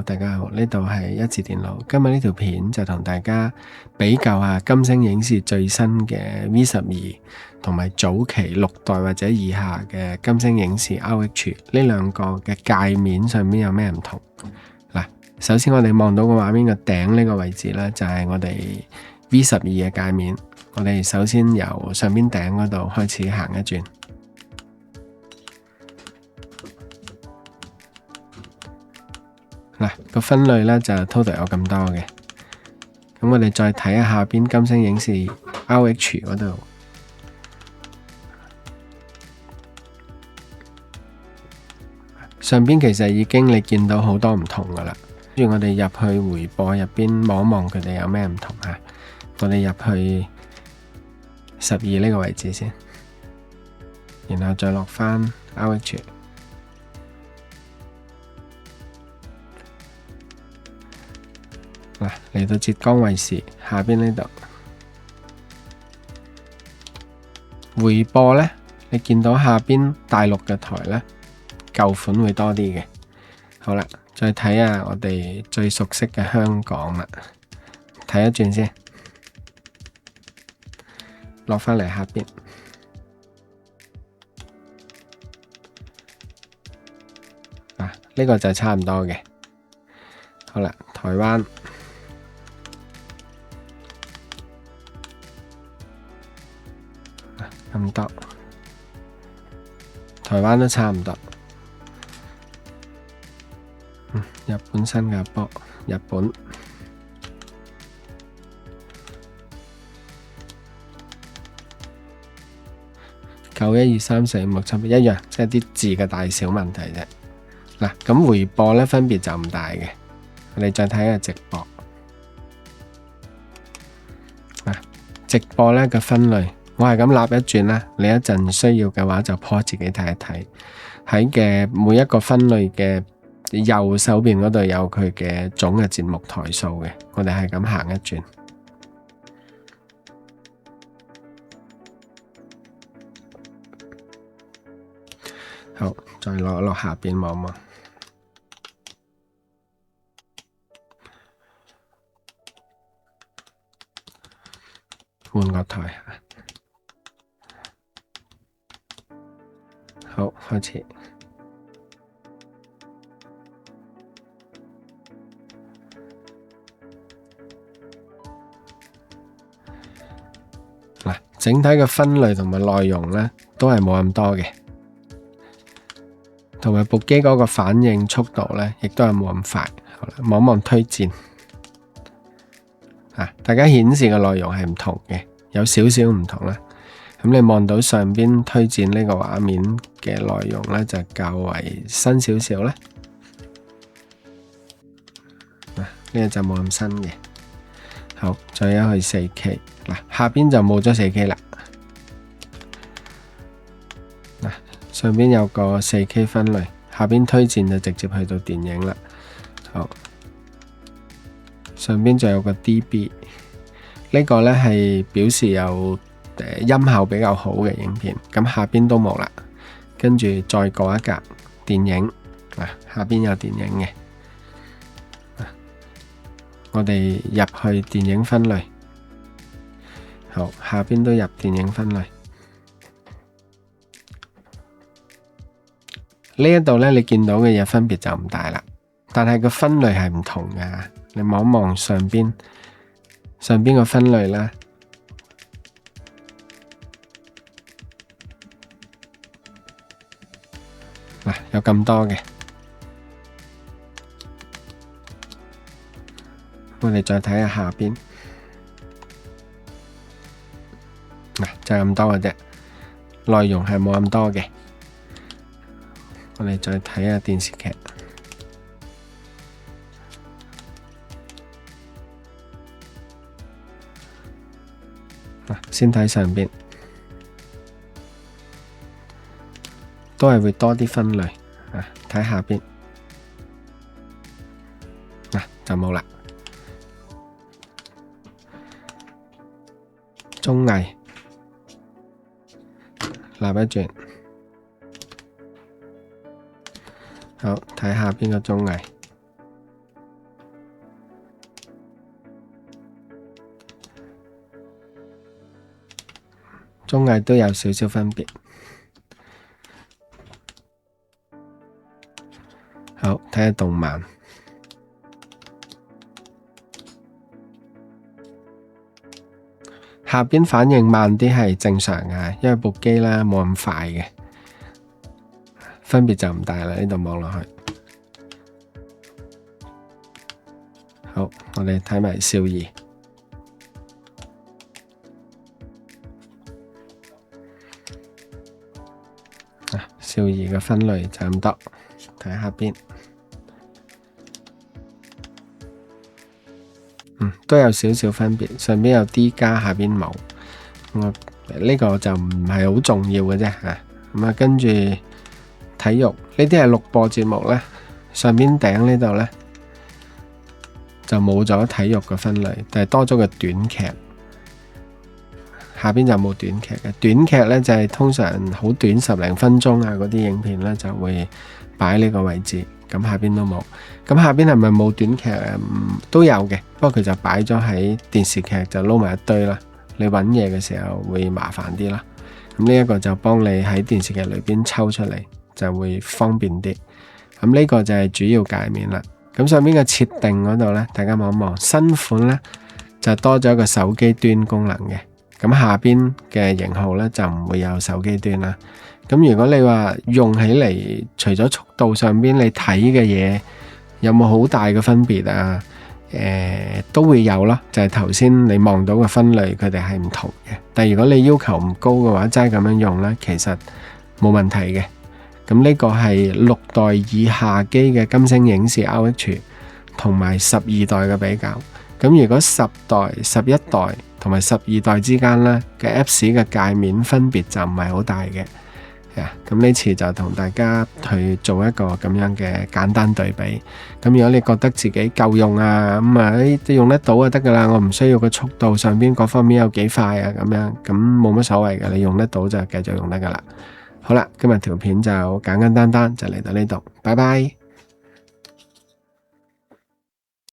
大家好，呢度係一字電腦。今日呢條片就同大家比較下金星影視最新嘅 V12同埋早期6代或者以下嘅金星影視 RH 呢兩個嘅界面上面有咩唔同。嗱，首先我哋望到個畫面嘅頂呢個位置呢，就係我哋 V12嘅界面。我哋首先由上邊頂嗰度開始行一轉。嗱，個分類咧就 total 有咁多嘅，咁我哋再睇下下邊金星影視 RH 嗰度，上邊其實已經你見到好多唔同噶啦。跟住我哋入去回播入邊望一望佢哋有咩唔同啊。我哋入去12呢個位置先，然後再落翻 RH。嗱，嚟到浙江衛視下邊呢度回播呢，你見到下邊大陸嘅台呢，舊款會多啲嘅。好啦，再睇下我哋最熟悉嘅香港啦，睇一轉先，落返嚟下邊。呢個就差唔多嘅。好啦，台灣。咁多，台灣都差唔多。日本、新加坡、日本9、1、2、3、4、5、6、7一樣，即係啲字嘅大小問題啫。嗱，咁回播呢分別就唔大嘅。我哋再睇下直播。直播呢個分類。我係咁立一轉啦，你一陣需要嘅話就 pause 自己睇一睇。喺嘅每一個分類嘅右手邊嗰度有佢嘅總嘅節目台數嘅，我哋係咁行一轉。好，再落下邊望望，換個台。好，開始。嗱，整體嘅分類同埋內容呢，都係冇咁多嘅，同埋部機嗰個反應速度呢，亦都係冇咁快。好啦，望一望推薦。大家顯示嘅內容係唔同嘅，有少少唔同啦。咁你望到上邊推薦呢個畫面嘅內容呢，就較為新少少啦。呢個就冇咁新嘅。好，再一去 4K。嗱，下邊就冇咗 4K 啦。嗱，上邊有個 4K 分類，下邊推薦就直接去到電影啦。好，上邊就有個 DB， 呢個呢係表示有音效比較好嘅影片，咁下邊都冇啦。跟住再過一格電影，下邊有電影嘅。我哋入去電影分類，好，下邊都入電影分類。呢一度呢，你見到嘅嘢分別就唔大啦，但係個分類係唔同嘅。你望一望上邊個分類啦。有咁多嘅，我哋再睇下下邊，就咁多嘅啫，內容係冇咁多嘅。我哋再睇下電視劇，先睇上邊，都係會多啲分類。睇下邊，就冇啦。綜藝，立一轉，好，睇下邊個綜藝。綜藝都有少少分別。好，睇下動漫。下邊反應慢啲係正常嘅，因為部機咧冇咁快嘅，分別就唔大啦。呢度望落去。好，我哋睇埋少兒。少兒嘅分類就咁多，睇下邊。都有少少分別，上邊有 D 加，下邊冇。呢個就唔係好重要嘅啫嚇。咁啊，跟住體育呢啲係錄播節目咧，上邊頂呢度咧就冇咗體育嘅分類，但係多咗個短劇。下邊就冇短劇嘅，短劇咧就係通常好短10零分鐘啊嗰啲影片咧就會擺呢個位置。咁下邊都冇，咁下邊係咪冇短劇？都有嘅，不過佢就擺咗喺電視劇就撈埋一堆啦。你揾嘢嘅時候會麻煩啲啦。咁呢一個就幫你喺電視劇裏邊抽出嚟，就會方便啲。咁呢個就係主要界面啦。咁上邊嘅設定嗰度呢，大家望一望，新款呢就多咗一個手機端功能嘅。咁下邊嘅型號呢，就唔會有手機端啦。咁如果你話用起嚟，除咗速度上邊你睇嘅嘢有冇好大嘅分別啊？都會有啦，就係頭先你望到嘅分類，佢哋係唔同嘅。但係如果你要求唔高嘅話，齋咁樣用呢，其實冇問題嘅。咁呢個係6代以下機嘅金星影視 RH 同埋12代嘅比較。咁如果10代、11代同埋12代之間呢嘅 Apps 嘅界面分別就唔係好大嘅。咁呢次就同大家去做一個咁樣嘅簡單對比。咁如果你覺得自己夠用啊，都用得到就得噶啦，我唔需要個速度上邊各方面有幾快啊，咁樣咁冇乜所謂嘅，你用得到就繼續用得噶啦。好啦，今日條片就簡簡單單就嚟到呢度，拜拜。